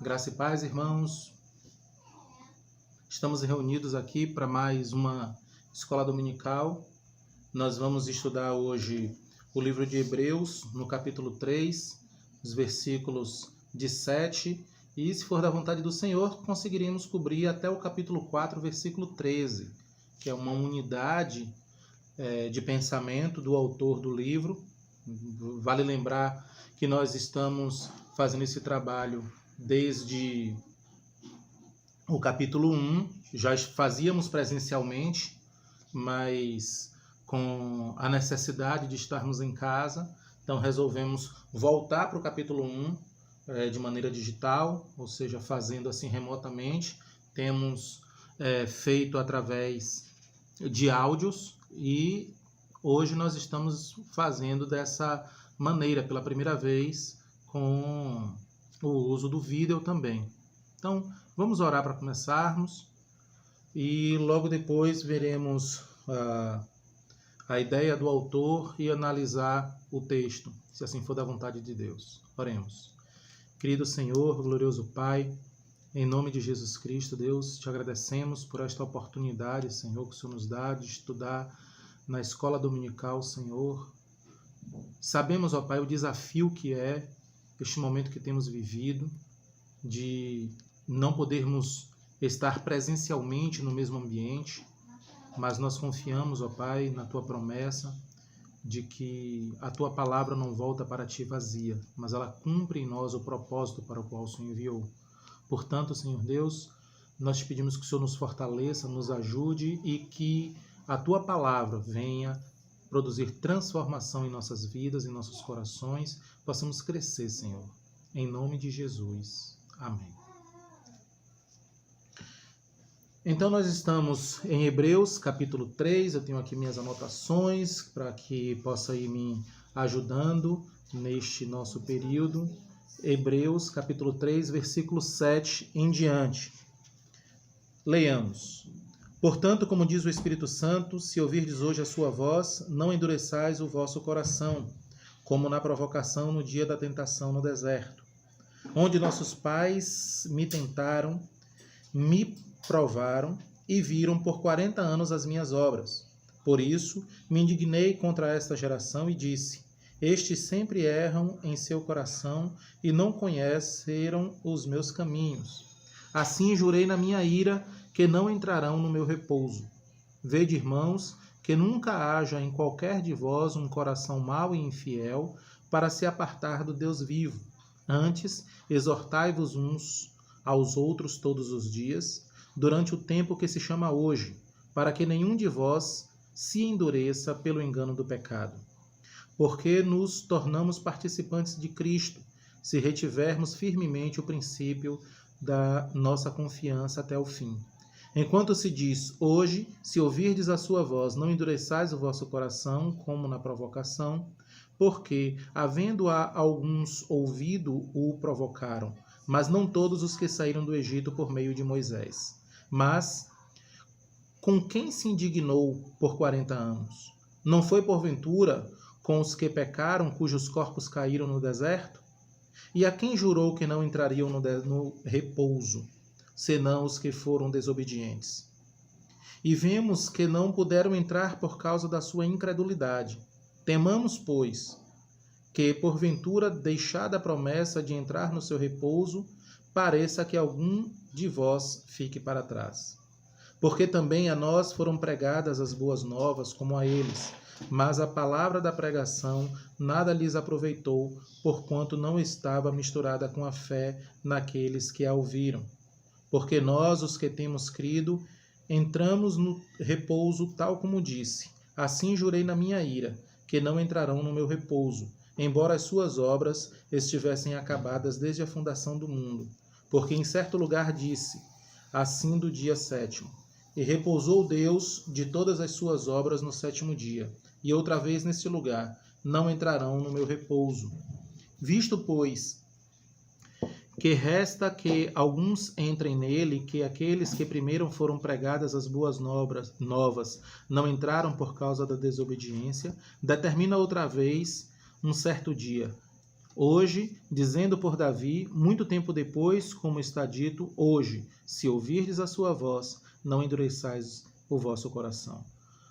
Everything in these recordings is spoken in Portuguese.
Graça e paz, irmãos. Estamos reunidos aqui para mais uma escola dominical. Nós vamos estudar hoje o livro de Hebreus, no capítulo 3, os versículos de 7, e se for da vontade do Senhor, conseguiremos cobrir até o capítulo 4, versículo 13, que é uma unidade de pensamento do autor do livro. Vale lembrar que nós estamos fazendo esse trabalho desde o capítulo 1, já fazíamos presencialmente, mas com a necessidade de estarmos em casa, então resolvemos voltar para o capítulo 1 de maneira digital, ou seja, fazendo assim remotamente. Temos feito através de áudios e hoje nós estamos fazendo dessa maneira pela primeira vez com o uso do vídeo também. Então, vamos orar para começarmos e logo depois veremos a ideia do autor e analisar o texto, se assim for da vontade de Deus. Oremos. Querido Senhor, glorioso Pai, em nome de Jesus Cristo, Deus, te agradecemos por esta oportunidade, Senhor, que o Senhor nos dá de estudar na escola dominical, Senhor. Sabemos, ó Pai, o desafio que é este momento que temos vivido, de não podermos estar presencialmente no mesmo ambiente, mas nós confiamos, ó Pai, na Tua promessa de que a Tua palavra não volta para Ti vazia, mas ela cumpre em nós o propósito para o qual o Senhor enviou. Portanto, Senhor Deus, nós te pedimos que o Senhor nos fortaleça, nos ajude e que a Tua palavra venha produzir transformação em nossas vidas, em nossos corações, possamos crescer, Senhor. Em nome de Jesus. Amém. Então nós estamos em Hebreus, capítulo 3, eu tenho aqui minhas anotações para que possa ir me ajudando neste nosso período. Hebreus, capítulo 3, versículo 7 em diante. Leiamos. Portanto, como diz o Espírito Santo, se ouvirdes hoje a sua voz, não endureçais o vosso coração, como na provocação no dia da tentação no deserto, onde nossos pais me tentaram, me provaram e viram por 40 anos as minhas obras. Por isso, me indignei contra esta geração e disse: estes sempre erram em seu coração e não conheceram os meus caminhos. Assim jurei na minha ira que não entrarão no meu repouso. Vede, irmãos, que nunca haja em qualquer de vós um coração mau e infiel para se apartar do Deus vivo. Antes, exortai-vos uns aos outros todos os dias, durante o tempo que se chama hoje, para que nenhum de vós se endureça pelo engano do pecado. Porque nos tornamos participantes de Cristo, se retivermos firmemente o princípio da nossa confiança até o fim. Enquanto se diz, hoje, se ouvirdes a sua voz, não endureçais o vosso coração, como na provocação, porque, havendo alguns ouvido, o provocaram, mas não todos os que saíram do Egito por meio de Moisés. Mas, com quem se indignou por 40 anos? Não foi, porventura, com os que pecaram, cujos corpos caíram no deserto? E a quem jurou que não entrariam no repouso, senão os que foram desobedientes? E vemos que não puderam entrar por causa da sua incredulidade. Temamos, pois, que, porventura, deixada a promessa de entrar no seu repouso, pareça que algum de vós fique para trás. Porque também a nós foram pregadas as boas novas, como a eles, mas a palavra da pregação nada lhes aproveitou, porquanto não estava misturada com a fé naqueles que a ouviram. Porque nós, os que temos crido, entramos no repouso tal como disse. Assim jurei na minha ira, que não entrarão no meu repouso, embora as suas obras estivessem acabadas desde a fundação do mundo. Porque em certo lugar disse, assim do dia 7º, e repousou Deus de todas as suas obras no 7º dia. E outra vez neste lugar, não entrarão no meu repouso. Visto, pois, que resta que alguns entrem nele, que aqueles que primeiro foram pregadas as boas novas não entraram por causa da desobediência, determina outra vez um certo dia, Hoje, dizendo por Davi, muito tempo depois, como está dito, hoje, se ouvirdes a sua voz, não endureçais o vosso coração.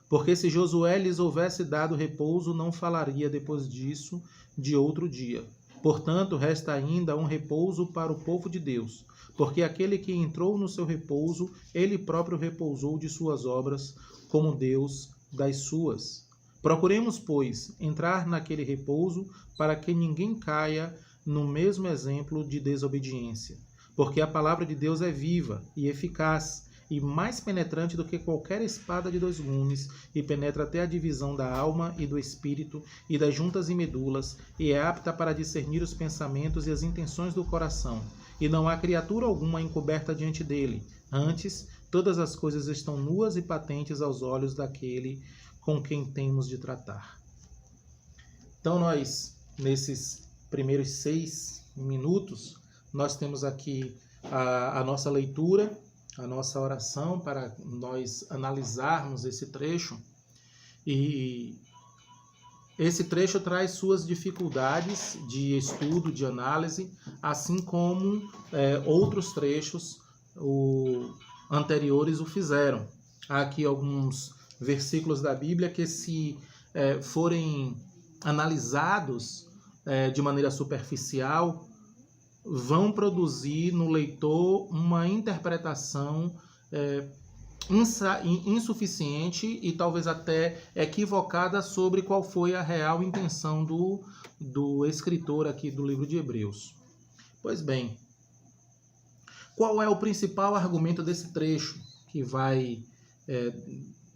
Porque se Josué lhes houvesse dado repouso, não falaria depois disso de outro dia. Portanto, resta ainda um repouso para o povo de Deus, porque aquele que entrou no seu repouso, ele próprio repousou de suas obras, como Deus das suas. Procuremos, pois, entrar naquele repouso, para que ninguém caia no mesmo exemplo de desobediência. Porque a palavra de Deus é viva e eficaz, e mais penetrante do que qualquer espada de dois gumes, e penetra até a divisão da alma e do espírito, e das juntas e medulas, e é apta para discernir os pensamentos e as intenções do coração. E não há criatura alguma encoberta diante dele. Antes, todas as coisas estão nuas e patentes aos olhos daquele com quem temos de tratar. Então nós, nesses primeiros 6 minutos, nós temos aqui a nossa leitura, a nossa oração para nós analisarmos esse trecho. E esse trecho traz suas dificuldades de estudo, de análise, assim como outros trechos anteriores o fizeram. Há aqui alguns versículos da Bíblia que, se forem analisados de maneira superficial, vão produzir no leitor uma interpretação insuficiente e talvez até equivocada sobre qual foi a real intenção do escritor aqui do livro de Hebreus. Pois bem, qual é o principal argumento desse trecho, que vai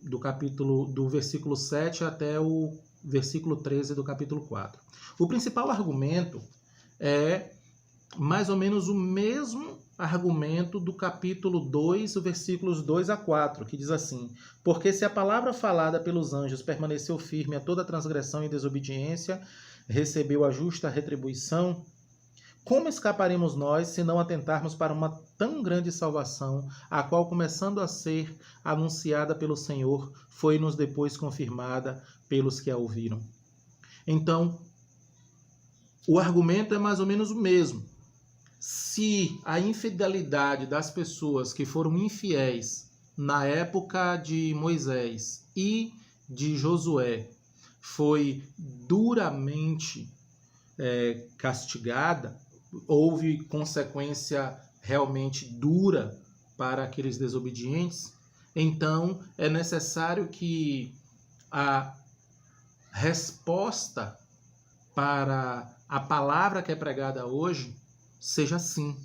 do versículo 7 até o versículo 13 do capítulo 4? O principal argumento é mais ou menos o mesmo argumento do capítulo 2, versículos 2 a 4, que diz assim: porque se a palavra falada pelos anjos permaneceu firme a toda transgressão e desobediência, recebeu a justa retribuição, como escaparemos nós se não atentarmos para uma tão grande salvação, a qual, começando a ser anunciada pelo Senhor, foi-nos depois confirmada pelos que a ouviram? Então, o argumento é mais ou menos o mesmo. Se a infidelidade das pessoas que foram infiéis na época de Moisés e de Josué foi duramente castigada, houve consequência realmente dura para aqueles desobedientes, então é necessário que a resposta para a palavra que é pregada hoje seja assim,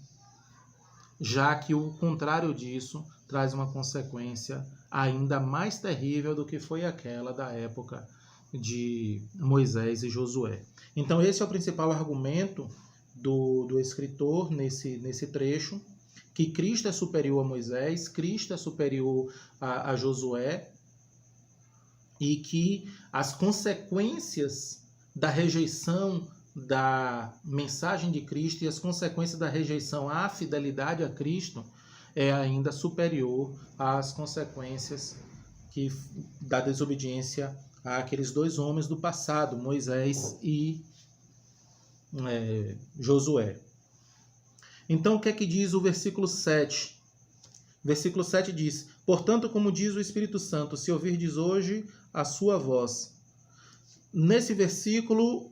já que o contrário disso traz uma consequência ainda mais terrível do que foi aquela da época de Moisés e Josué. Então esse é o principal argumento do escritor nesse trecho, que Cristo é superior a Moisés, Cristo é superior a Josué, e que as consequências da rejeição da mensagem de Cristo e as consequências da rejeição à fidelidade a Cristo é ainda superior às consequências da desobediência àqueles dois homens do passado, Moisés e Josué. Então, o que é que diz o versículo 7? Versículo 7 diz: portanto, como diz o Espírito Santo, se ouvirdes hoje a sua voz. Nesse versículo,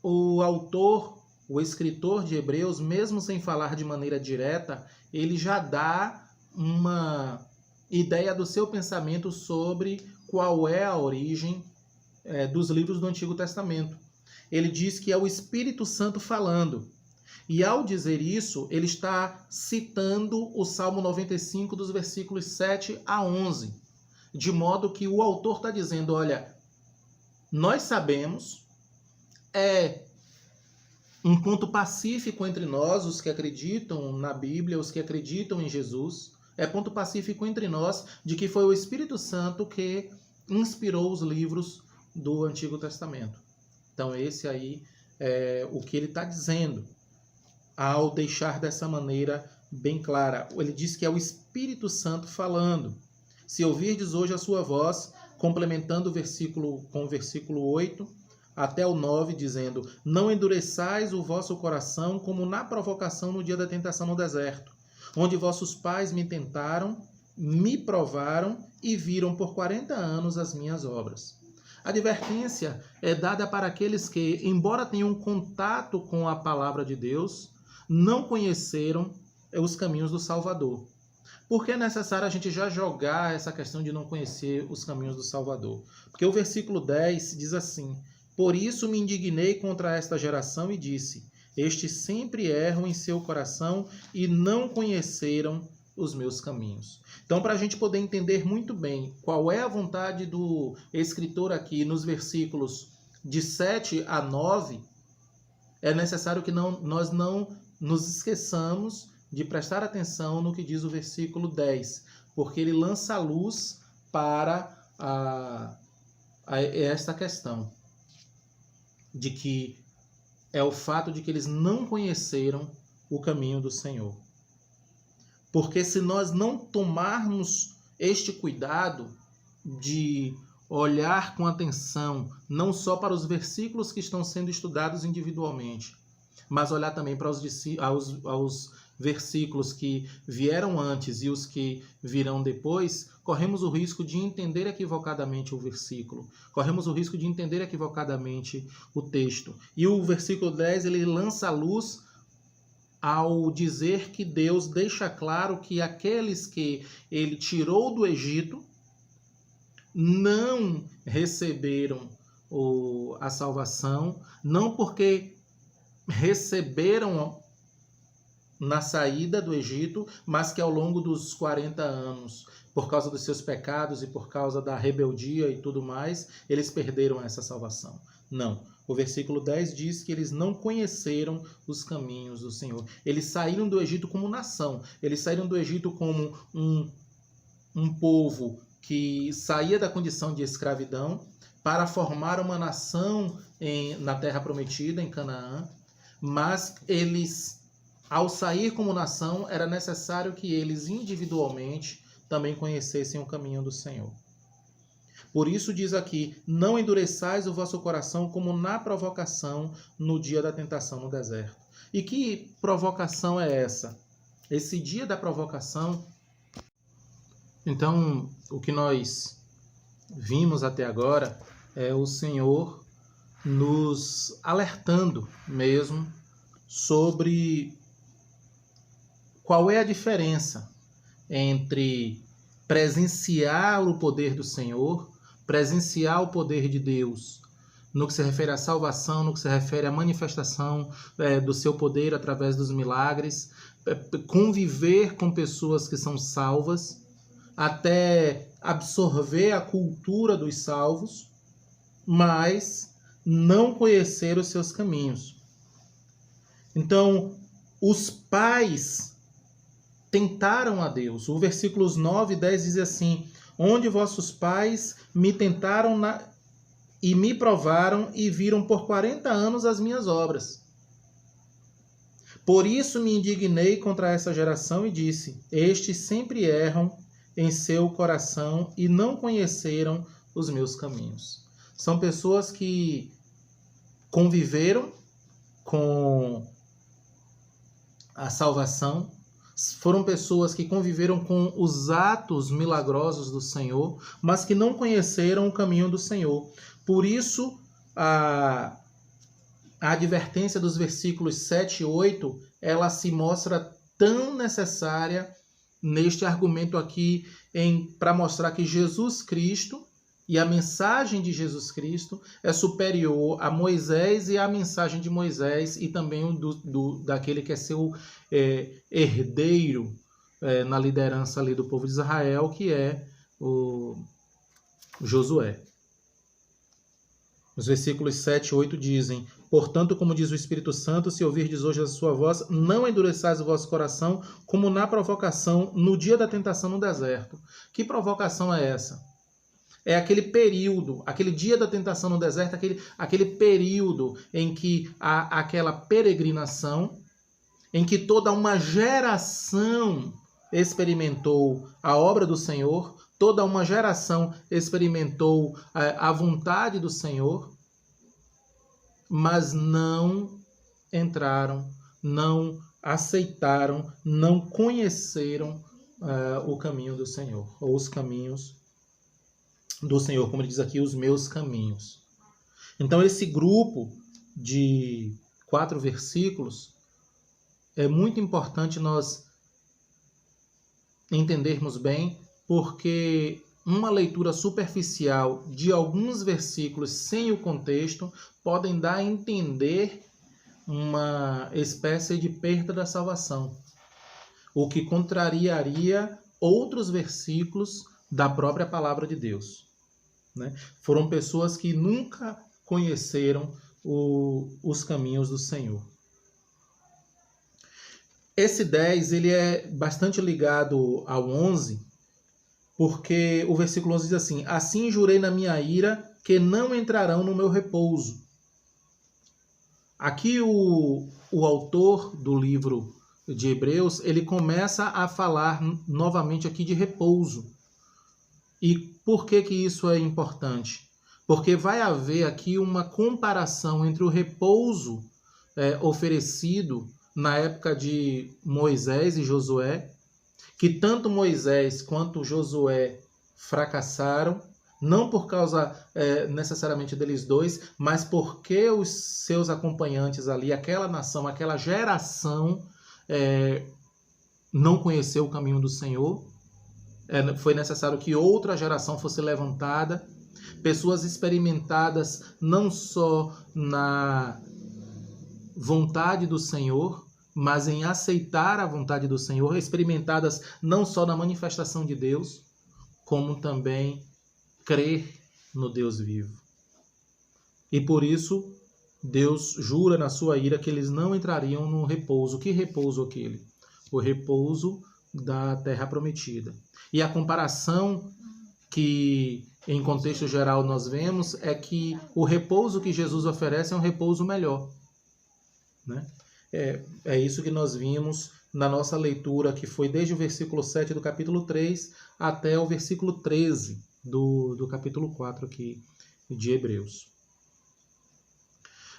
o autor, o escritor de Hebreus, mesmo sem falar de maneira direta, ele já dá uma ideia do seu pensamento sobre qual é a origem dos livros do Antigo Testamento. Ele diz que é o Espírito Santo falando. E ao dizer isso, ele está citando o Salmo 95, dos versículos 7 a 11. De modo que o autor está dizendo, olha, nós sabemos, é um ponto pacífico entre nós, os que acreditam na Bíblia, os que acreditam em Jesus, é ponto pacífico entre nós de que foi o Espírito Santo que inspirou os livros do Antigo Testamento. Então esse aí é o que ele está dizendo, ao deixar dessa maneira bem clara. Ele diz que é o Espírito Santo falando. Se ouvirdes hoje a sua voz, complementando o versículo com o versículo 8, até o 9, dizendo: não endureçais o vosso coração como na provocação no dia da tentação no deserto, onde vossos pais me tentaram, me provaram e viram por 40 anos as minhas obras. A advertência é dada para aqueles que, embora tenham contato com a palavra de Deus, não conheceram os caminhos do Salvador. Por que é necessário a gente já jogar essa questão de não conhecer os caminhos do Salvador? Porque o versículo 10 diz assim: por isso me indignei contra esta geração e disse: estes sempre erram em seu coração e não conheceram os meus caminhos. Então, para a gente poder entender muito bem qual é a vontade do escritor aqui nos versículos de 7 a 9, é necessário que nós não nos esqueçamos de prestar atenção no que diz o versículo 10, porque ele lança a luz para esta questão, de que é o fato de que eles não conheceram o caminho do Senhor. Porque se nós não tomarmos este cuidado de olhar com atenção, não só para os versículos que estão sendo estudados individualmente, mas olhar também para aos versículos que vieram antes e os que virão depois, corremos o risco de entender equivocadamente o versículo, corremos o risco de entender equivocadamente o texto. E o versículo 10, ele lança a luz ao dizer que Deus deixa claro que aqueles que ele tirou do Egito não receberam a salvação, não porque receberam na saída do Egito, mas que ao longo dos 40 anos, por causa dos seus pecados e por causa da rebeldia e tudo mais, eles perderam essa salvação. Não. O versículo 10 diz que eles não conheceram os caminhos do Senhor. Eles saíram do Egito como nação. Eles saíram do Egito como um povo que saía da condição de escravidão para formar uma nação na Terra Prometida, em Canaã. Mas eles, ao sair como nação, era necessário que eles individualmente também conhecessem o caminho do Senhor. Por isso diz aqui: não endureçais o vosso coração como na provocação no dia da tentação no deserto. E que provocação é essa? Esse dia da provocação. Então, o que nós vimos até agora é o Senhor nos alertando mesmo sobre qual é a diferença entre presenciar o poder do Senhor, presenciar o poder de Deus, no que se refere à salvação, no que se refere à manifestação do seu poder através dos milagres, conviver com pessoas que são salvas, até absorver a cultura dos salvos, mas não conhecer os seus caminhos. Então, os pais tentaram a Deus. O versículos 9 e 10 diz assim: onde vossos pais me tentaram e me provaram e viram por 40 anos as minhas obras. Por isso me indignei contra essa geração e disse: estes sempre erram em seu coração e não conheceram os meus caminhos. São pessoas que conviveram com a salvação, foram pessoas que conviveram com os atos milagrosos do Senhor, mas que não conheceram o caminho do Senhor. Por isso, a advertência dos versículos 7 e 8, ela se mostra tão necessária neste argumento aqui, para mostrar que Jesus Cristo e a mensagem de Jesus Cristo é superior a Moisés e a mensagem de Moisés e também daquele que é seu herdeiro na liderança ali do povo de Israel, que é o Josué. Os versículos 7 e 8 dizem: portanto, como diz o Espírito Santo, se ouvirdes hoje a sua voz, não endureçais o vosso coração, como na provocação no dia da tentação no deserto. Que provocação é essa? É aquele período, aquele dia da tentação no deserto, aquele período em que há aquela peregrinação, em que toda uma geração experimentou a obra do Senhor, toda uma geração experimentou a vontade do Senhor, mas não entraram, não aceitaram, não conheceram o caminho do Senhor, ou os caminhos do Senhor, como ele diz aqui, os meus caminhos. Então, esse grupo de 4 versículos é muito importante nós entendermos bem, porque uma leitura superficial de alguns versículos sem o contexto podem dar a entender uma espécie de perda da salvação, o que contrariaria outros versículos da própria palavra de Deus, né? Foram pessoas que nunca conheceram os caminhos do Senhor. Esse 10 ele é bastante ligado ao 11, porque o versículo 11 diz assim: assim jurei na minha ira que não entrarão no meu repouso. Aqui o autor do livro de Hebreus, ele começa a falar novamente aqui de repouso. E por que isso é importante? Porque vai haver aqui uma comparação entre o repouso oferecido na época de Moisés e Josué, que tanto Moisés quanto Josué fracassaram, não por causa necessariamente deles dois, mas porque os seus acompanhantes ali, aquela nação, aquela geração, não conheceu o caminho do Senhor. Foi necessário que outra geração fosse levantada, pessoas experimentadas não só na vontade do Senhor, mas em aceitar a vontade do Senhor, experimentadas não só na manifestação de Deus, como também crer no Deus vivo. E por isso, Deus jura na sua ira que eles não entrariam no repouso. Que repouso aquele? O repouso da terra prometida. E a comparação que, em contexto geral, nós vemos é que o repouso que Jesus oferece é um repouso melhor, né? É isso que nós vimos na nossa leitura, que foi desde o versículo 7 do capítulo 3 até o versículo 13 do capítulo 4 aqui de Hebreus.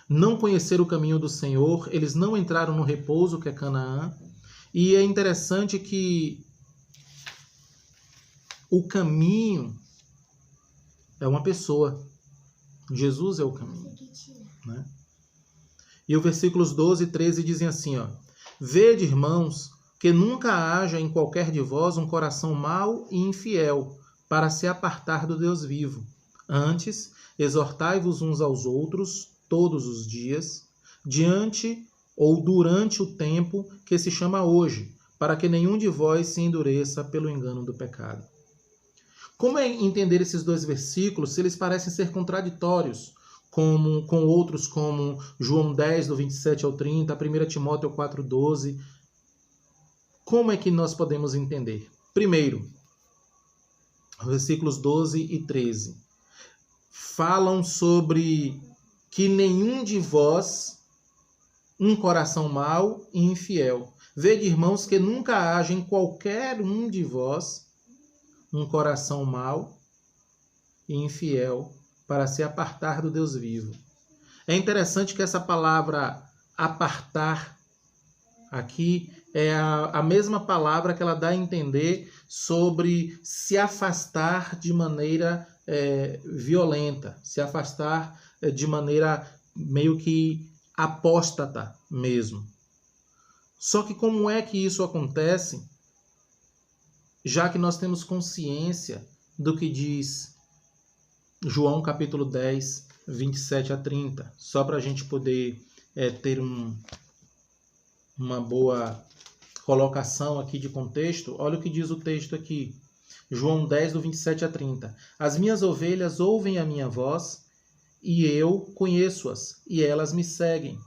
Não conheceram o caminho do Senhor, eles não entraram no repouso que é Canaã, e é interessante que o caminho é uma pessoa. Jesus é o caminho, né? E os versículos 12 e 13 dizem assim, ó: vede, irmãos, que nunca haja em qualquer de vós um coração mau e infiel, para se apartar do Deus vivo. Antes, exortai-vos uns aos outros todos os dias, diante ou durante o tempo que se chama hoje, para que nenhum de vós se endureça pelo engano do pecado. Como é entender esses dois versículos se eles parecem ser contraditórios com outros como João 10, do 27 ao 30, 1 Timóteo 4, 12? Como é que nós podemos entender? Primeiro, versículos 12 e 13 falam sobre que nenhum de vós um coração mau e infiel. Vede, irmãos, que nunca haja em qualquer um de vós um coração mau e infiel, para se apartar do Deus vivo. É interessante que essa palavra apartar aqui é a mesma palavra que ela dá a entender sobre se afastar de maneira violenta, se afastar de maneira meio que apóstata mesmo. Só que como é que isso acontece? Já que nós temos consciência do que diz João capítulo 10, 27 a 30, só para a gente poder ter uma boa colocação aqui de contexto. Olha o que diz o texto aqui, João 10, do 27 a 30. As minhas ovelhas ouvem a minha voz, e eu conheço-as, e elas me seguem.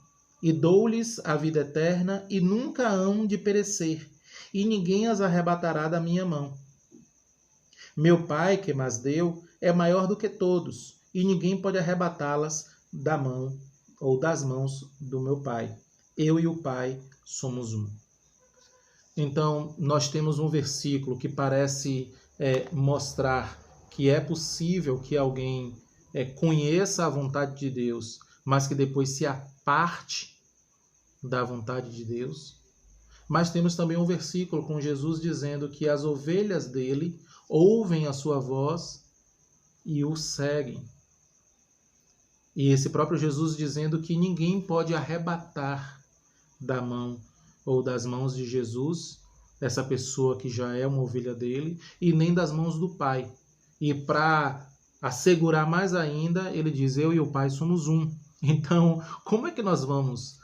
E dou-lhes a vida eterna, e nunca hão de perecer, e ninguém as arrebatará da minha mão. Meu Pai, que mas deu, é maior do que todos, e ninguém pode arrebatá-las da mão ou das mãos do meu Pai. Eu e o Pai somos um. Então, nós temos um versículo que parece mostrar que é possível que alguém conheça a vontade de Deus, mas que depois se aparte da vontade de Deus. Mas temos também um versículo com Jesus dizendo que as ovelhas dele ouvem a sua voz e o seguem. E esse próprio Jesus dizendo que ninguém pode arrebatar da mão ou das mãos de Jesus essa pessoa que já é uma ovelha dele, e nem das mãos do Pai. E para assegurar mais ainda, ele diz: eu e o Pai somos um. Então, como é que nós vamos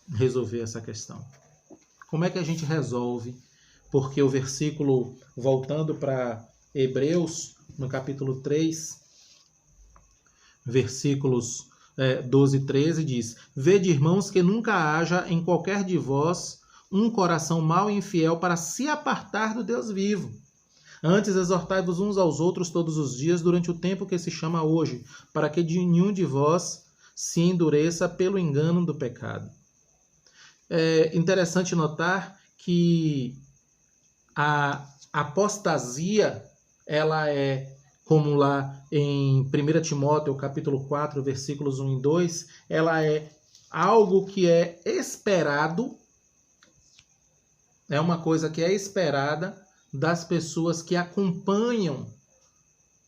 resolver essa questão? Como é que a gente resolve? Porque o versículo, voltando para Hebreus, no capítulo 3, versículos 12 e 13, diz: vede, irmãos, que nunca haja em qualquer de vós um coração mau e infiel para se apartar do Deus vivo. Antes, exortai-vos uns aos outros todos os dias, durante o tempo que se chama hoje, para que nenhum de vós se endureça pelo engano do pecado. É interessante notar que a apostasia, ela é, como lá em 1 Timóteo, capítulo 4, versículos 1 e 2, ela é algo que é esperado, é uma coisa que é esperada das pessoas que acompanham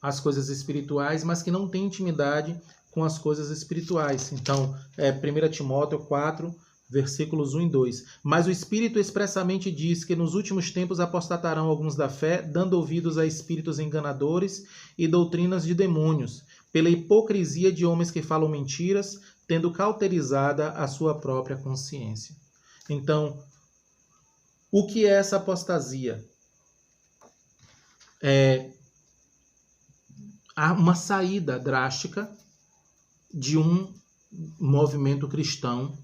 as coisas espirituais, mas que não têm intimidade com as coisas espirituais. Então, 1 Timóteo 4, versículos 1 e 2. Mas o Espírito expressamente diz que nos últimos tempos apostatarão alguns da fé, dando ouvidos a espíritos enganadores e doutrinas de demônios, pela hipocrisia de homens que falam mentiras, tendo cauterizada a sua própria consciência. Então, o que é essa apostasia? Há uma saída drástica de um movimento cristão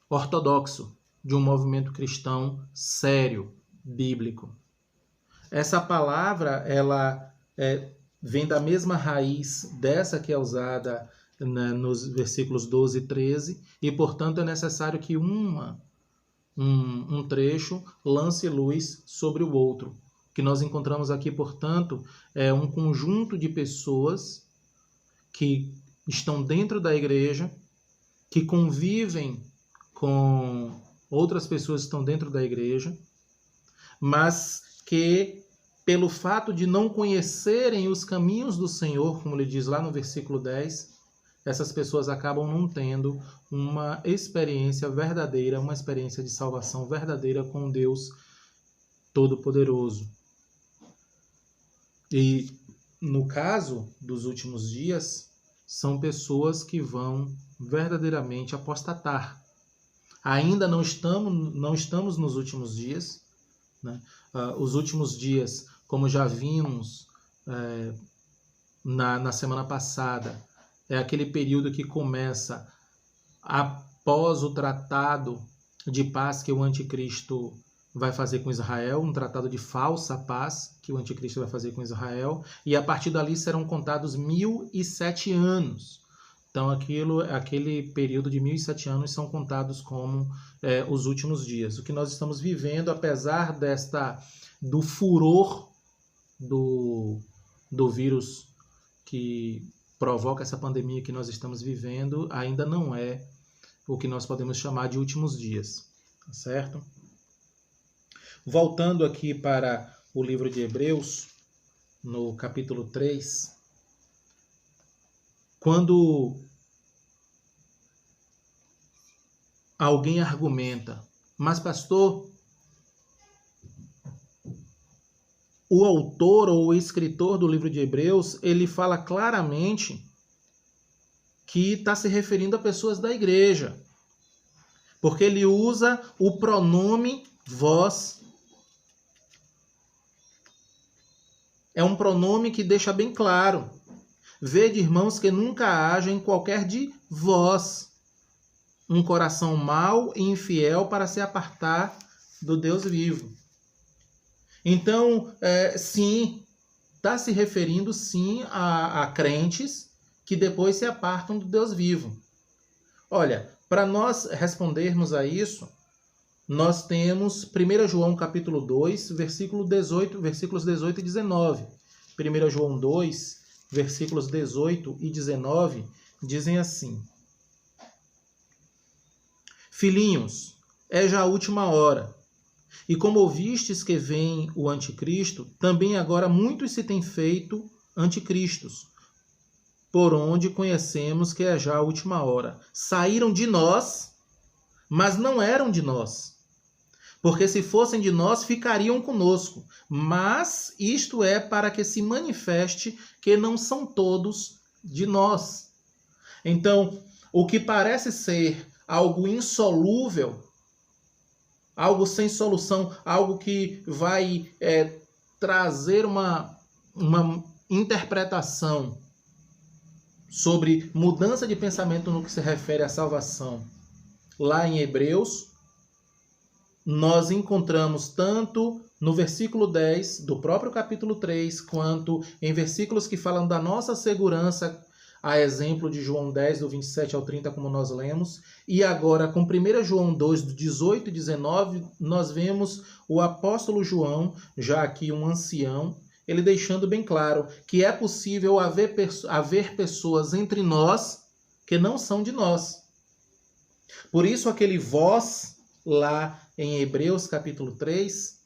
ortodoxo, de um movimento cristão sério, bíblico. Essa palavra, ela vem da mesma raiz dessa que é usada nos versículos 12 e 13, e, portanto, é necessário que um trecho lance luz sobre o outro. O que nós encontramos aqui, portanto, é um conjunto de pessoas que estão dentro da igreja, que convivem com outras pessoas que estão dentro da igreja, mas que, pelo fato de não conhecerem os caminhos do Senhor, como ele diz lá no versículo 10, essas pessoas acabam não tendo uma experiência verdadeira, uma experiência de salvação verdadeira com Deus Todo-Poderoso. E, no caso dos últimos dias, são pessoas que vão verdadeiramente apostatar. Ainda não estamos nos últimos dias, né? Os últimos dias, como já vimos na semana passada, é aquele período que começa após o tratado de paz que o anticristo vai fazer com Israel, um tratado de falsa paz que o anticristo vai fazer com Israel, e a partir dali serão contados 1007 anos. Então, aquele período de 1007 anos são contados como os últimos dias. O que nós estamos vivendo, apesar do furor do vírus que provoca essa pandemia que nós estamos vivendo, ainda não é o que nós podemos chamar de últimos dias, tá certo? Voltando aqui para o livro de Hebreus, no capítulo 3, quando alguém argumenta, mas pastor, o autor ou o escritor do livro de Hebreus, ele fala claramente que está se referindo a pessoas da igreja, porque ele usa o pronome vós. É um pronome que deixa bem claro: vede, irmãos, que nunca haja em qualquer de vós um coração mau e infiel para se apartar do Deus vivo. Então, sim, está se referindo sim a crentes que depois se apartam do Deus vivo. Olha, para nós respondermos a isso, nós temos 1 João capítulo 2, versículos 18 e 19. 1 João 2, versículos 18 e 19, dizem assim: Filhinhos, é já a última hora. E como ouvistes que vem o anticristo, também agora muitos se têm feito anticristos, por onde conhecemos que é já a última hora. Saíram de nós, mas não eram de nós. Porque se fossem de nós, ficariam conosco. Mas isto é para que se manifeste que não são todos de nós. Então, o que parece ser algo insolúvel, algo sem solução, algo que vai trazer uma interpretação sobre mudança de pensamento no que se refere à salvação. Lá em Hebreus, nós encontramos tanto no versículo 10 do próprio capítulo 3, quanto em versículos que falam da nossa segurança, a exemplo de João 10, do 27 ao 30, como nós lemos. E agora, com 1 João 2, do 18 e 19, nós vemos o apóstolo João, já aqui um ancião, ele deixando bem claro que é possível haver pessoas entre nós que não são de nós. Por isso, aquele vós, lá em Hebreus capítulo 3,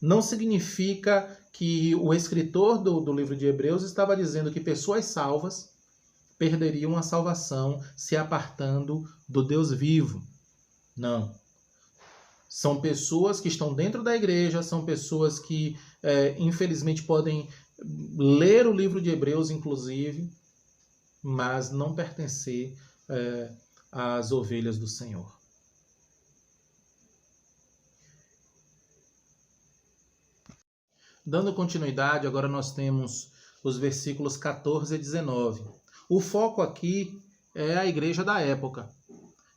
não significa que o escritor do livro de Hebreus estava dizendo que pessoas salvas perderiam a salvação se apartando do Deus vivo. Não. São pessoas que estão dentro da igreja, são pessoas que, infelizmente, podem ler o livro de Hebreus, inclusive, mas não pertencer às ovelhas do Senhor. Dando continuidade, agora nós temos os versículos 14 e 19. O foco aqui é a igreja da época.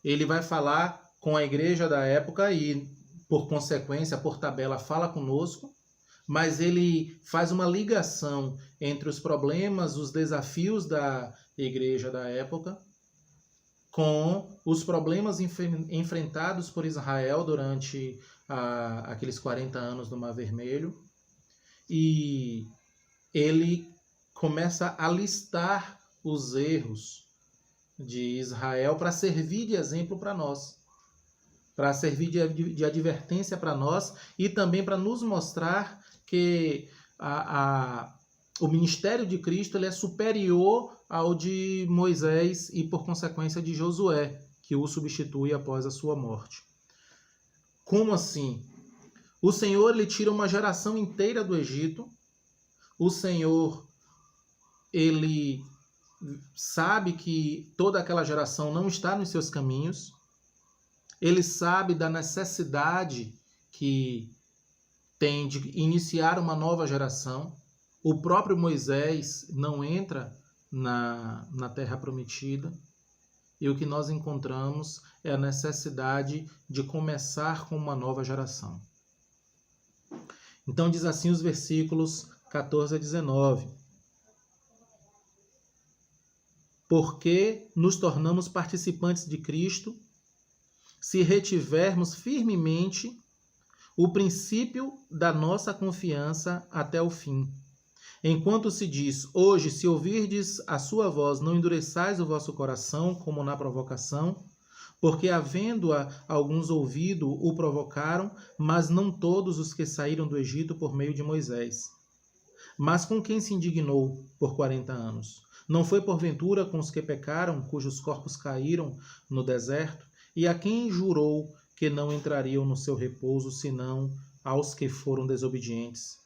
Ele vai falar com a igreja da época e, por consequência, por tabela, fala conosco, mas ele faz uma ligação entre os problemas, os desafios da igreja da época, com os problemas enfrentados por Israel durante aqueles 40 anos do Mar Vermelho. E ele começa a listar os erros de Israel para servir de exemplo para nós, para servir de advertência para nós e também para nos mostrar que o ministério de Cristo ele é superior ao de Moisés e, por consequência, de Josué, que o substitui após a sua morte. Como assim? O Senhor ele tira uma geração inteira do Egito. O Senhor ele sabe que toda aquela geração não está nos seus caminhos. Ele sabe da necessidade que tem de iniciar uma nova geração. O próprio Moisés não entra na Terra Prometida. E o que nós encontramos é a necessidade de começar com uma nova geração. Então diz assim os versículos 14 a 19. Porque nos tornamos participantes de Cristo, se retivermos firmemente o princípio da nossa confiança até o fim. Enquanto se diz, hoje, se ouvirdes a sua voz, não endureçais o vosso coração, como na provocação, porque havendo-a alguns ouvido, o provocaram, mas não todos os que saíram do Egito por meio de Moisés. Mas com quem se indignou por 40 anos? Não foi porventura com os que pecaram, cujos corpos caíram no deserto? E a quem jurou que não entrariam no seu repouso, senão aos que foram desobedientes?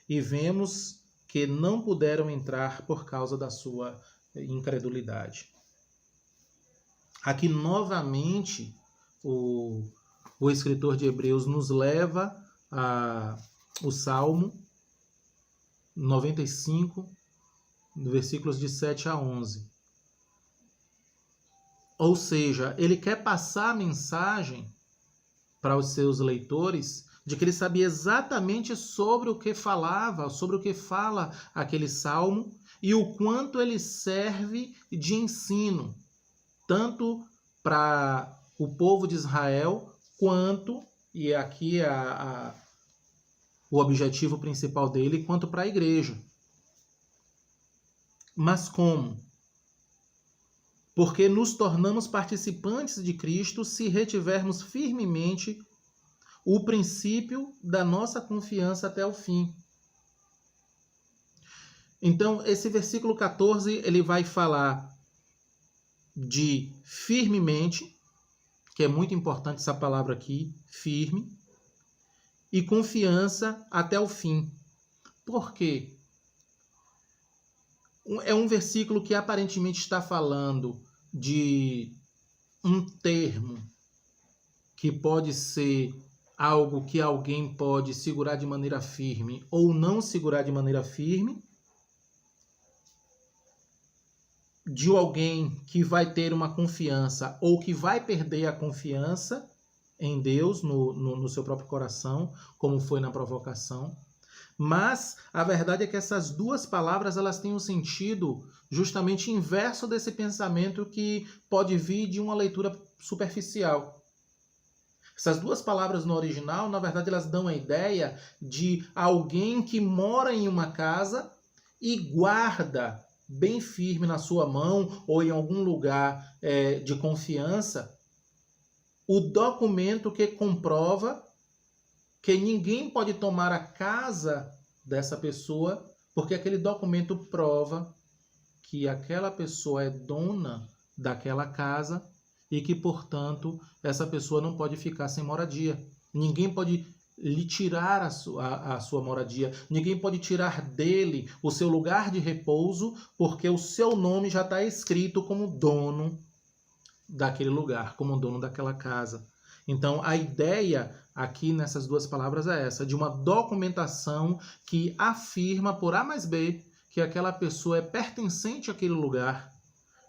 E vemos que não puderam entrar por causa da sua incredulidade. Aqui, novamente, o escritor de Hebreus nos leva ao Salmo 95, versículos de 7 a 11. Ou seja, ele quer passar a mensagem para os seus leitores de que ele sabia exatamente sobre o que falava, sobre o que fala aquele salmo e o quanto ele serve de ensino, tanto para o povo de Israel, quanto, e aqui o objetivo principal dele, quanto para a igreja. Mas como? porque nos tornamos participantes de Cristo se retivermos firmemente o princípio da nossa confiança até o fim. Então, esse versículo 14, ele vai falar de firmemente, que é muito importante essa palavra aqui, firme, e confiança até o fim. Por quê? É um versículo que aparentemente está falando de um termo que pode ser algo que alguém pode segurar de maneira firme ou não segurar de maneira firme, de alguém que vai ter uma confiança ou que vai perder a confiança em Deus, no seu próprio coração, como foi na provocação. Mas a verdade é que essas duas palavras elas têm um sentido justamente inverso desse pensamento que pode vir de uma leitura superficial. Essas duas palavras no original, na verdade, elas dão a ideia de alguém que mora em uma casa e guarda bem firme na sua mão ou em algum lugar de confiança o documento que comprova que ninguém pode tomar a casa dessa pessoa, porque aquele documento prova que aquela pessoa é dona daquela casa e que, portanto, essa pessoa não pode ficar sem moradia. Ninguém pode lhe tirar a sua moradia, ninguém pode tirar dele o seu lugar de repouso, porque o seu nome já está escrito como dono daquele lugar, como dono daquela casa. Então, a ideia aqui nessas duas palavras é essa, de uma documentação que afirma por A mais B que aquela pessoa é pertencente àquele lugar,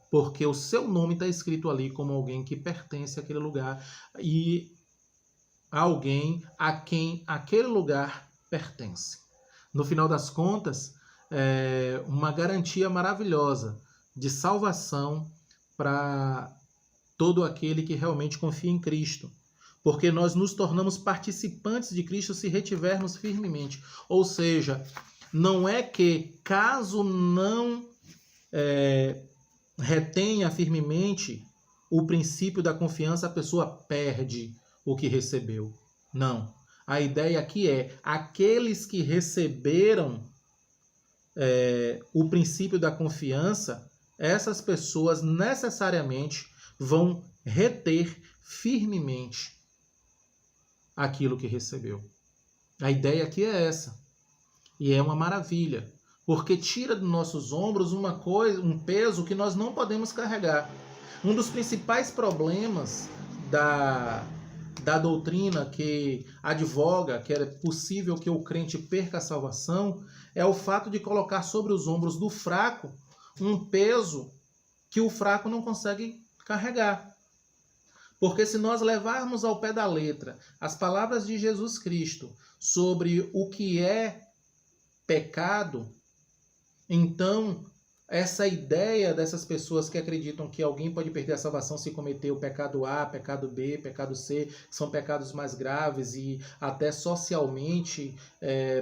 porque o seu nome está escrito ali como alguém que pertence àquele lugar e alguém a quem aquele lugar pertence. No final das contas, é uma garantia maravilhosa de salvação para todo aquele que realmente confia em Cristo. Porque nós nos tornamos participantes de Cristo se retivermos firmemente. Ou seja, não é que caso não retenha firmemente o princípio da confiança, a pessoa perde o que recebeu. Não. A ideia aqui é aqueles que receberam o princípio da confiança, essas pessoas necessariamente vão reter firmemente aquilo que recebeu. A ideia aqui é essa. E é uma maravilha, porque tira dos nossos ombros uma coisa, um peso que nós não podemos carregar. Um dos principais problemas da doutrina que advoga que é possível que o crente perca a salvação é o fato de colocar sobre os ombros do fraco um peso que o fraco não consegue carregar. Porque se nós levarmos ao pé da letra as palavras de Jesus Cristo sobre o que é pecado, então essa ideia dessas pessoas que acreditam que alguém pode perder a salvação se cometer o pecado A, pecado B, pecado C, que são pecados mais graves e até socialmente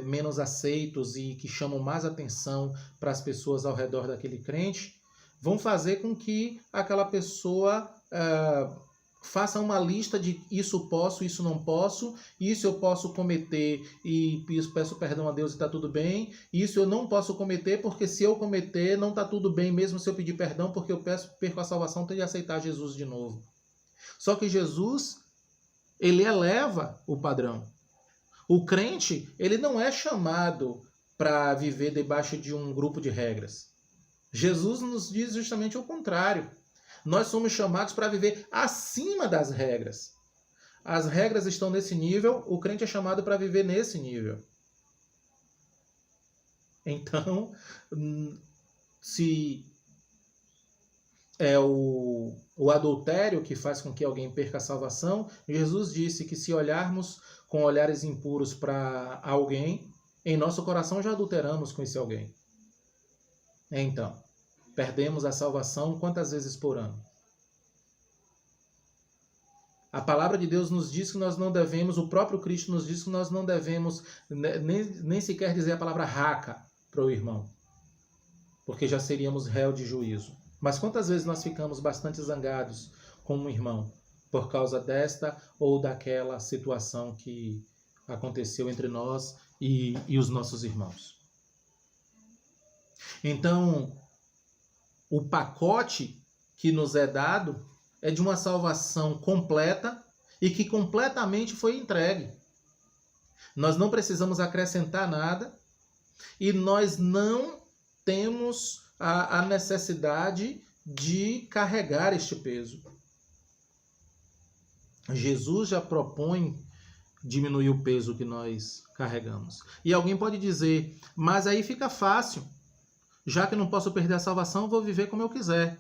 menos aceitos e que chamam mais atenção para as pessoas ao redor daquele crente, vão fazer com que aquela pessoa faça uma lista de isso posso, isso não posso, isso eu posso cometer e peço perdão a Deus e está tudo bem, isso eu não posso cometer porque se eu cometer não está tudo bem mesmo se eu pedir perdão porque eu perco a salvação, tenho de aceitar Jesus de novo. Só que Jesus, ele eleva o padrão. O crente, ele não é chamado para viver debaixo de um grupo de regras. Jesus nos diz justamente o contrário. Nós somos chamados para viver acima das regras. As regras estão nesse nível, o crente é chamado para viver nesse nível. Então, se é o adultério que faz com que alguém perca a salvação, Jesus disse que se olharmos com olhares impuros para alguém, em nosso coração já adulteramos com esse alguém. Então, perdemos a salvação quantas vezes por ano? A palavra de Deus nos diz que nós não devemos, o próprio Cristo nos diz que nós não devemos nem sequer dizer a palavra raca para o irmão, porque já seríamos réu de juízo. Mas quantas vezes nós ficamos bastante zangados com um irmão por causa desta ou daquela situação que aconteceu entre nós e os nossos irmãos? Então, o pacote que nos é dado é de uma salvação completa e que completamente foi entregue. Nós não precisamos acrescentar nada e nós não temos a necessidade de carregar este peso. Jesus já propõe diminuir o peso que nós carregamos. E alguém pode dizer, mas aí fica fácil. Já que não posso perder a salvação, vou viver como eu quiser.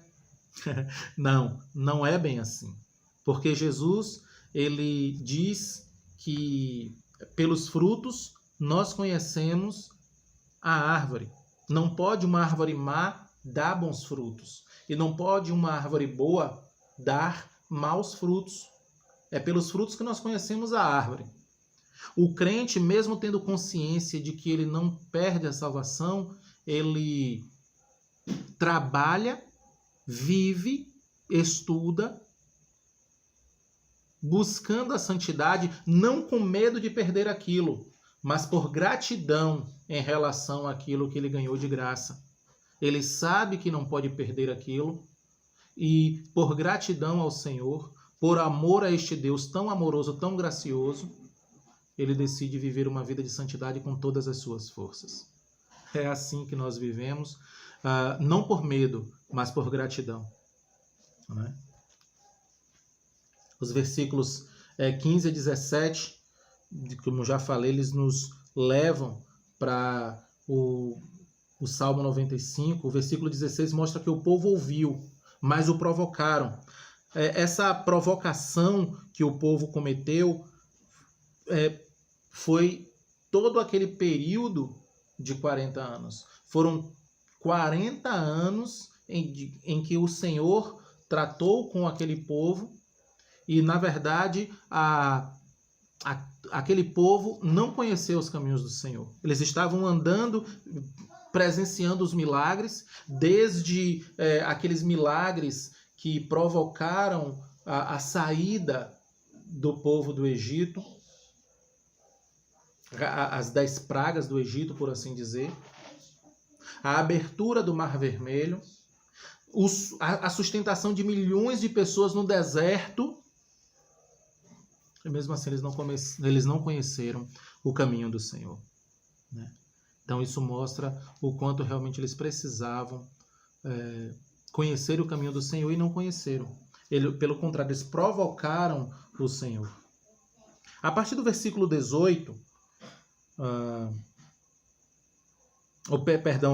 Não, não é bem assim. Porque Jesus, ele diz que pelos frutos nós conhecemos a árvore. Não pode uma árvore má dar bons frutos. E não pode uma árvore boa dar maus frutos. É pelos frutos que nós conhecemos a árvore. O crente, mesmo tendo consciência de que ele não perde a salvação, ele trabalha, vive, estuda, buscando a santidade, não com medo de perder aquilo, mas por gratidão em relação àquilo que ele ganhou de graça. Ele sabe que não pode perder aquilo e, por gratidão ao Senhor, por amor a este Deus tão amoroso, tão gracioso, ele decide viver uma vida de santidade com todas as suas forças. É assim que nós vivemos, não por medo, mas por gratidão. Não é? Os versículos 15 a 17, como já falei, eles nos levam para o Salmo 95. O versículo 16 mostra que o povo ouviu, mas o provocaram. Essa provocação que o povo cometeu foi todo aquele período de 40 anos. Foram 40 anos em que o Senhor tratou com aquele povo e, na verdade, aquele povo não conheceu os caminhos do Senhor. Eles estavam andando, presenciando os milagres, desde aqueles milagres que provocaram a do povo do Egito, as 10 pragas do Egito, por assim dizer, a abertura do Mar Vermelho, a sustentação de milhões de pessoas no deserto, e mesmo assim eles não conheceram o caminho do Senhor. Né? Então isso mostra o quanto realmente eles precisavam conhecer o caminho do Senhor e não conheceram. Pelo contrário, eles provocaram o Senhor. A partir do versículo 18,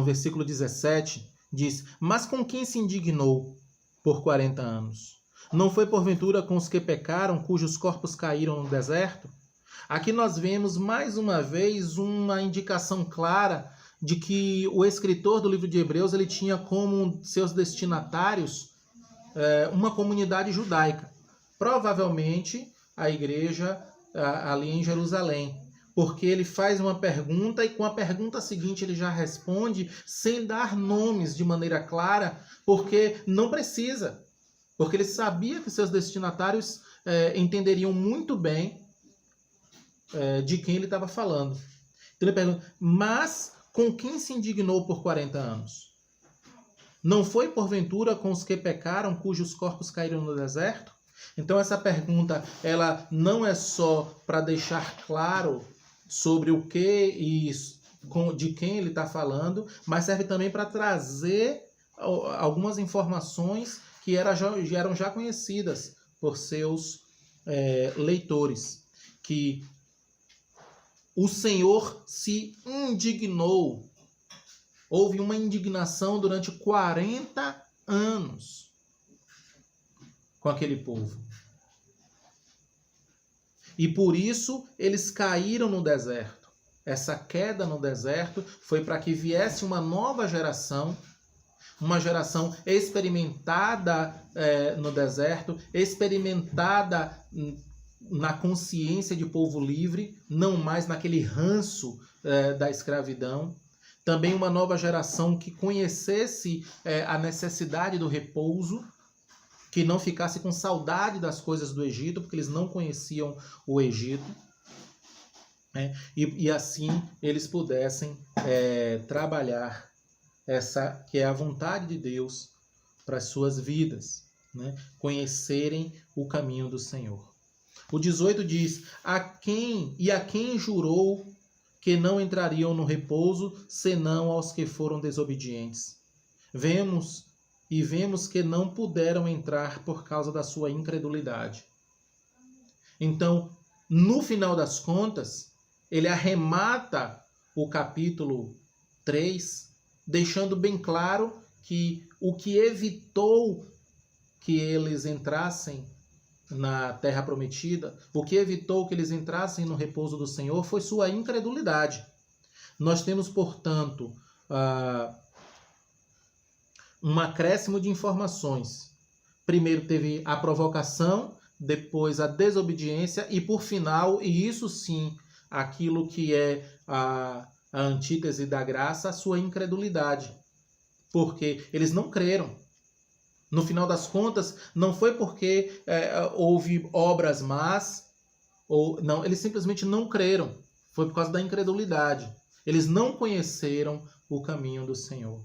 versículo 17, diz: mas com quem se indignou por 40 anos? Não foi porventura com os que pecaram, cujos corpos caíram no deserto? Aqui nós vemos mais uma vez uma indicação clara de que o escritor do livro de Hebreus ele tinha como seus destinatários uma comunidade judaica. Provavelmente a igreja ali em Jerusalém. Porque ele faz uma pergunta e com a pergunta seguinte ele já responde sem dar nomes de maneira clara, porque não precisa. Porque ele sabia que seus destinatários entenderiam muito bem de quem ele estava falando. Então ele pergunta, mas com quem se indignou por 40 anos? Não foi porventura com os que pecaram, cujos corpos caíram no deserto? Então essa pergunta ela não é só para deixar claro sobre o que e de quem ele está falando, mas serve também para trazer algumas informações que eram já conhecidas por seus leitores, que o Senhor se indignou. Houve uma indignação durante 40 anos com aquele povo. E por isso eles caíram no deserto. Essa queda no deserto foi para que viesse uma nova geração, uma geração experimentada no deserto, experimentada na consciência de povo livre, não mais naquele ranço da escravidão, Também uma nova geração que conhecesse a necessidade do repouso, que não ficasse com saudade das coisas do Egito, porque eles não conheciam o Egito. E assim eles pudessem trabalhar essa que é a vontade de Deus para as suas vidas, né? Conhecerem o caminho do Senhor. O 18 diz: a quem jurou que não entrariam no repouso, senão aos que foram desobedientes. Vemos que não puderam entrar por causa da sua incredulidade. Então, no final das contas, ele arremata o capítulo 3, deixando bem claro que o que evitou que eles entrassem na terra prometida, o que evitou que eles entrassem no repouso do Senhor foi sua incredulidade. Nós temos, portanto, um acréscimo de informações. Primeiro teve a provocação, depois a desobediência e, por final, e isso sim, aquilo que é a antítese da graça, a sua incredulidade. Porque eles não creram. No final das contas, não foi porque houve obras más, não, eles simplesmente não creram. Foi por causa da incredulidade. Eles não conheceram o caminho do Senhor.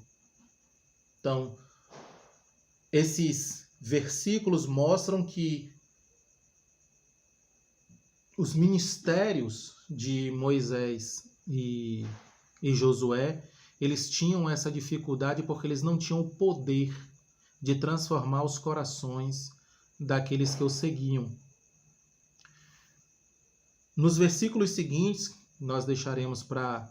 Então, esses versículos mostram que os ministérios de Moisés e Josué, eles tinham essa dificuldade porque eles não tinham o poder de transformar os corações daqueles que o seguiam. Nos versículos seguintes, nós deixaremos para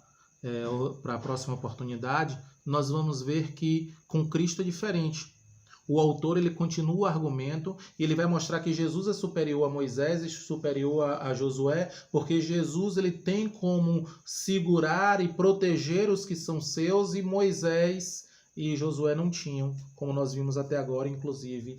a próxima oportunidade, nós vamos ver que com Cristo é diferente. O autor ele continua o argumento e ele vai mostrar que Jesus é superior a Moisés e superior a Josué, porque Jesus ele tem como segurar e proteger os que são seus e Moisés e Josué não tinham, como nós vimos até agora, inclusive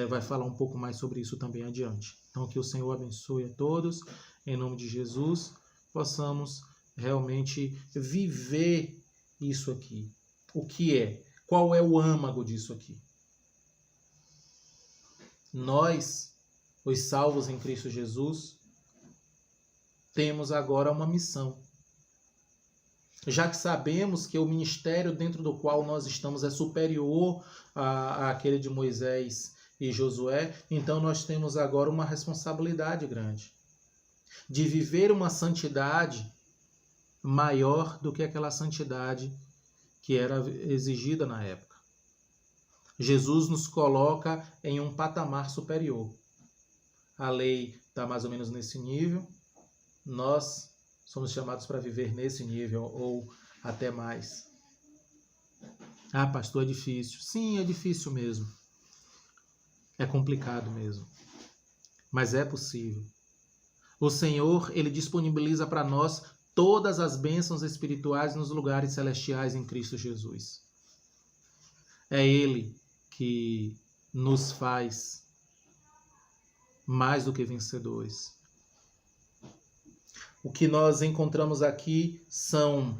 vai falar um pouco mais sobre isso também adiante. Então que o Senhor abençoe a todos, em nome de Jesus, possamos realmente viver isso aqui. O que é? Qual é o âmago disso aqui? Nós, os salvos em Cristo Jesus, temos agora uma missão. Já que sabemos que o ministério dentro do qual nós estamos é superior àquele de Moisés e Josué, então nós temos agora uma responsabilidade grande de viver uma santidade maior do que aquela santidade que era exigida na época. Jesus nos coloca em um patamar superior. A lei está mais ou menos nesse nível, nós somos chamados para viver nesse nível ou até mais. Ah, pastor, é difícil. Sim, é difícil mesmo. É complicado mesmo. Mas é possível. O Senhor, ele disponibiliza para nós todas as bênçãos espirituais nos lugares celestiais em Cristo Jesus. É Ele que nos faz mais do que vencedores. O que nós encontramos aqui são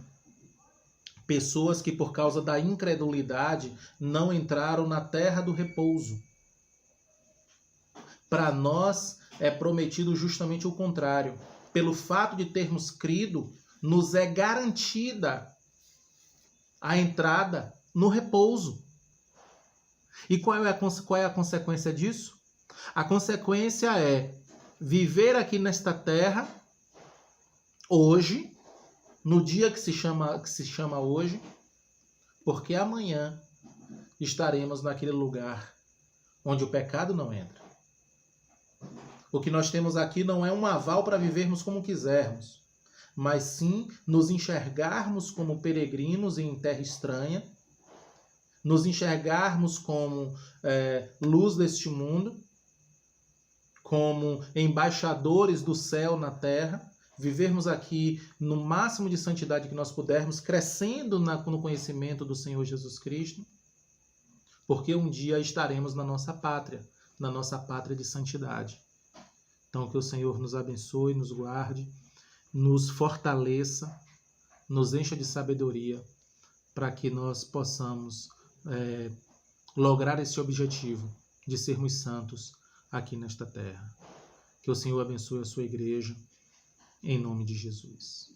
pessoas que, por causa da incredulidade, não entraram na terra do repouso. Para nós é prometido justamente o contrário. Pelo fato de termos crido, nos é garantida a entrada no repouso. E qual é a consequência disso? A consequência é viver aqui nesta terra, hoje, no dia que se chama hoje, porque amanhã estaremos naquele lugar onde o pecado não entra. O que nós temos aqui não é um aval para vivermos como quisermos, mas sim nos enxergarmos como peregrinos em terra estranha, nos enxergarmos como luz deste mundo, como embaixadores do céu na terra, vivermos aqui no máximo de santidade que nós pudermos, crescendo no conhecimento do Senhor Jesus Cristo, porque um dia estaremos na nossa pátria de santidade. Então que o Senhor nos abençoe, nos guarde, nos fortaleça, nos encha de sabedoria para que nós possamos lograr esse objetivo de sermos santos aqui nesta terra. Que o Senhor abençoe a sua igreja, em nome de Jesus.